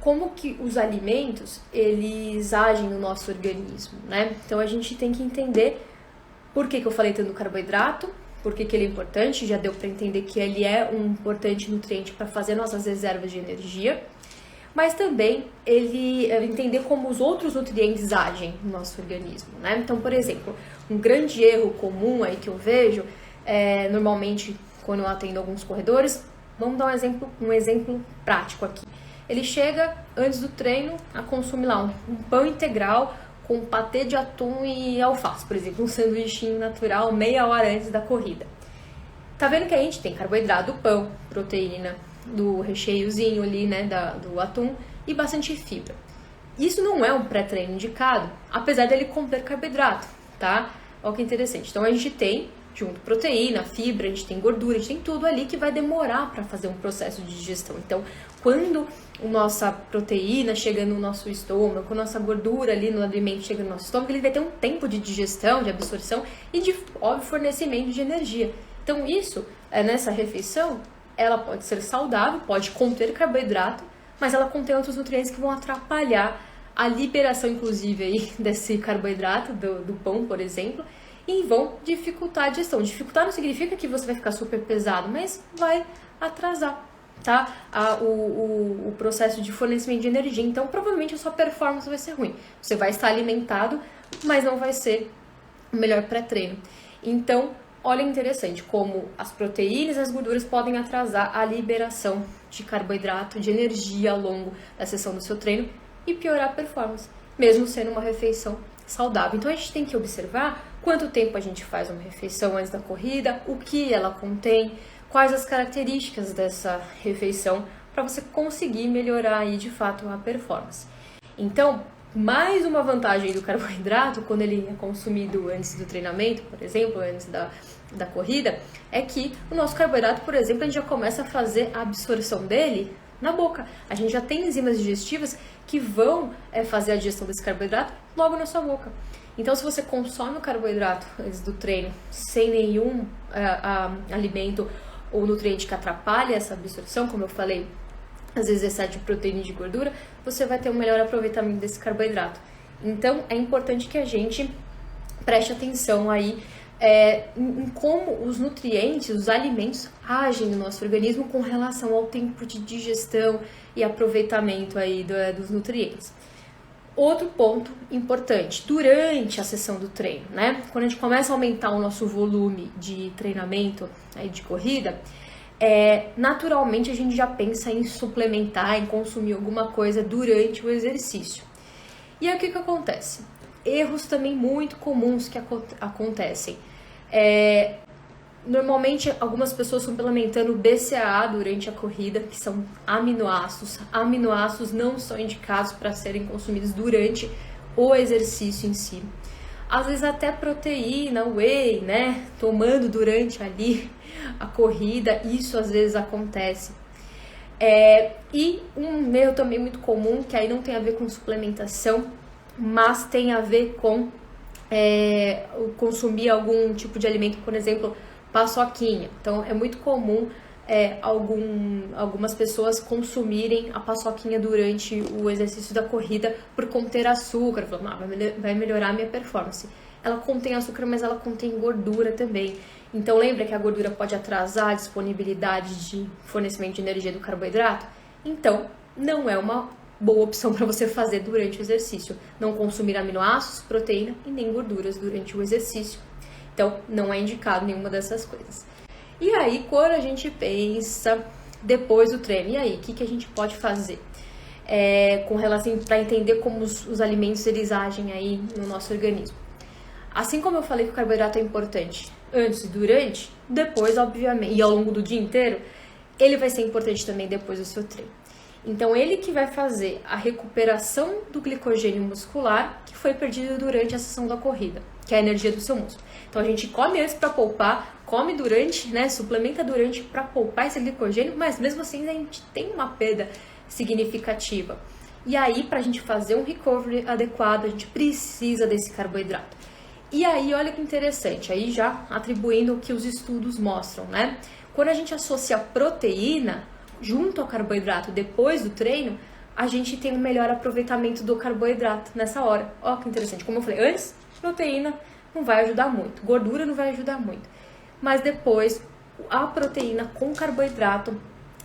como que os alimentos, eles agem no nosso organismo, né? Então a gente tem que entender por que eu falei tanto do carboidrato, por que ele é importante, já deu para entender que ele é um importante nutriente para fazer nossas reservas de energia, mas também ele entender como os outros nutrientes agem no nosso organismo, né? Então, por exemplo, um grande erro comum aí que eu vejo, normalmente quando eu atendo alguns corredores, vamos dar um exemplo prático aqui. Ele chega antes do treino a consumir lá um pão integral com patê de atum e alface, por exemplo, um sanduichinho natural meia hora antes da corrida. Tá vendo que a gente tem carboidrato do pão, proteína, do recheiozinho ali, né, do atum e bastante fibra. Isso não é um pré-treino indicado, apesar dele conter carboidrato, tá? Olha que interessante. Então a gente tem junto proteína, fibra, a gente tem gordura, a gente tem tudo ali que vai demorar para fazer um processo de digestão. Então, quando a nossa proteína chega no nosso estômago, a nossa gordura ali no alimento chega no nosso estômago, ele vai ter um tempo de digestão, de absorção e de, óbvio, fornecimento de energia. Então, isso, nessa refeição, ela pode ser saudável, pode conter carboidrato, mas ela contém outros nutrientes que vão atrapalhar a liberação, inclusive, aí, desse carboidrato, do pão, por exemplo, e vão dificultar a digestão. Dificultar não significa que você vai ficar super pesado, mas vai atrasar, tá? O processo de fornecimento de energia. Então, provavelmente a sua performance vai ser ruim. Você vai estar alimentado, mas não vai ser o melhor pré-treino. Então, olha interessante como as proteínas e as gorduras podem atrasar a liberação de carboidrato, de energia ao longo da sessão do seu treino e piorar a performance, mesmo sendo uma refeição saudável. Então a gente tem que observar quanto tempo a gente faz uma refeição antes da corrida, o que ela contém, quais as características dessa refeição para você conseguir melhorar aí de fato a performance. Então, mais uma vantagem do carboidrato, quando ele é consumido antes do treinamento, por exemplo, antes da corrida, é que o nosso carboidrato, por exemplo, a gente já começa a fazer a absorção dele na boca. A gente já tem enzimas digestivas que vão fazer a digestão desse carboidrato logo na sua boca. Então, se você consome o carboidrato antes do treino sem nenhum alimento ou nutriente que atrapalhe essa absorção, como eu falei, às vezes excesso de proteína e de gordura, você vai ter um melhor aproveitamento desse carboidrato. Então, é importante que a gente preste atenção aí em como os nutrientes, os alimentos agem no nosso organismo com relação ao tempo de digestão e aproveitamento aí dos nutrientes. Outro ponto importante, durante a sessão do treino, né? Quando a gente começa a aumentar o nosso volume de treinamento, aí de corrida, naturalmente a gente já pensa em suplementar, em consumir alguma coisa durante o exercício. E aí o que acontece? Erros também muito comuns que acontecem. Normalmente algumas pessoas suplementando BCAA durante a corrida, que são aminoácidos. Aminoácidos não são indicados para serem consumidos durante o exercício em si. Às vezes até proteína, whey, né? Tomando durante ali a corrida, isso às vezes acontece. E um erro também muito comum, que aí não tem a ver com suplementação, mas tem a ver com consumir algum tipo de alimento, por exemplo, paçoquinha. Então é muito comum algumas pessoas consumirem a paçoquinha durante o exercício da corrida por conter açúcar, falando, vai melhorar a minha performance. Ela contém açúcar, mas ela contém gordura também. Então lembra que a gordura pode atrasar a disponibilidade de fornecimento de energia do carboidrato? Então não é uma boa opção para você fazer durante o exercício. Não consumir aminoácidos, proteína e nem gorduras durante o exercício. Então, não é indicado nenhuma dessas coisas. E aí, quando a gente pensa depois do treino, e aí, o que a gente pode fazer? Com relação para entender como os alimentos eles agem aí no nosso organismo. Assim como eu falei que o carboidrato é importante antes, durante, depois, obviamente, e ao longo do dia inteiro, ele vai ser importante também depois do seu treino. Então, ele que vai fazer a recuperação do glicogênio muscular que foi perdido durante a sessão da corrida, que é a energia do seu músculo. Então, a gente come antes para poupar, come durante, né, suplementa durante para poupar esse glicogênio, mas mesmo assim a gente tem uma perda significativa. E aí, para a gente fazer um recovery adequado, a gente precisa desse carboidrato. E aí, olha que interessante, aí já atribuindo o que os estudos mostram, né? Quando a gente associa proteína junto ao carboidrato depois do treino, a gente tem um melhor aproveitamento do carboidrato nessa hora. Ó, que interessante. Como eu falei, antes, proteína não vai ajudar muito, gordura não vai ajudar muito. Mas depois, a proteína com carboidrato,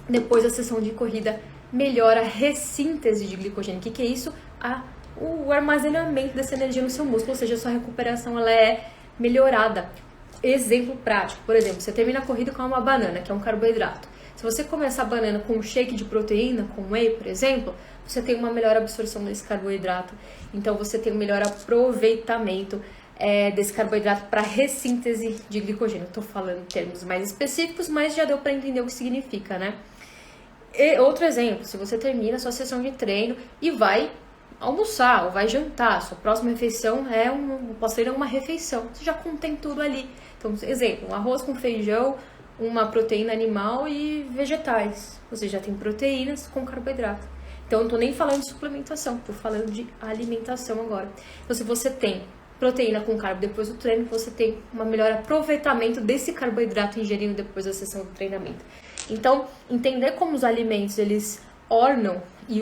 depois da sessão de corrida, melhora a ressíntese de glicogênio. O que é isso? O armazenamento dessa energia no seu músculo, ou seja, a sua recuperação ela é melhorada. Exemplo prático, por exemplo, você termina a corrida com uma banana, que é um carboidrato. Se você começar a banana com um shake de proteína, com whey, por exemplo, você tem uma melhor absorção desse carboidrato. Então, você tem um melhor aproveitamento desse carboidrato para ressíntese de glicogênio. Estou falando em termos mais específicos, mas já deu para entender o que significa, né? E outro exemplo, se você termina a sua sessão de treino e vai almoçar ou vai jantar, sua próxima refeição pode ser uma refeição, você já contém tudo ali. Então, exemplo, um arroz com feijão, uma proteína animal e vegetais. Você já tem proteínas com carboidrato. Então, não estou nem falando de suplementação, estou falando de alimentação agora. Então, se você tem proteína com carbo depois do treino, você tem um melhor aproveitamento desse carboidrato ingerido depois da sessão do treinamento. Então, entender como os alimentos, eles ornam e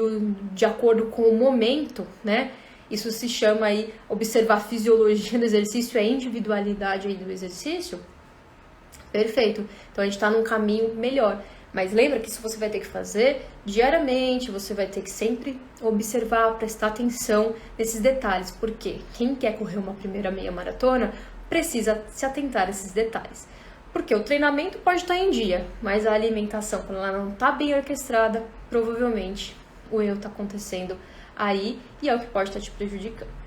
de acordo com o momento, né? Isso se chama aí, observar a fisiologia do exercício, a individualidade aí do exercício. Perfeito. Então, a gente está num caminho melhor. Mas lembra que isso você vai ter que fazer diariamente, você vai ter que sempre observar, prestar atenção nesses detalhes. Porque quem quer correr uma primeira meia maratona precisa se atentar a esses detalhes. Porque o treinamento pode estar em dia, mas a alimentação, quando ela não está bem orquestrada, provavelmente o erro está acontecendo aí e é o que pode estar te prejudicando.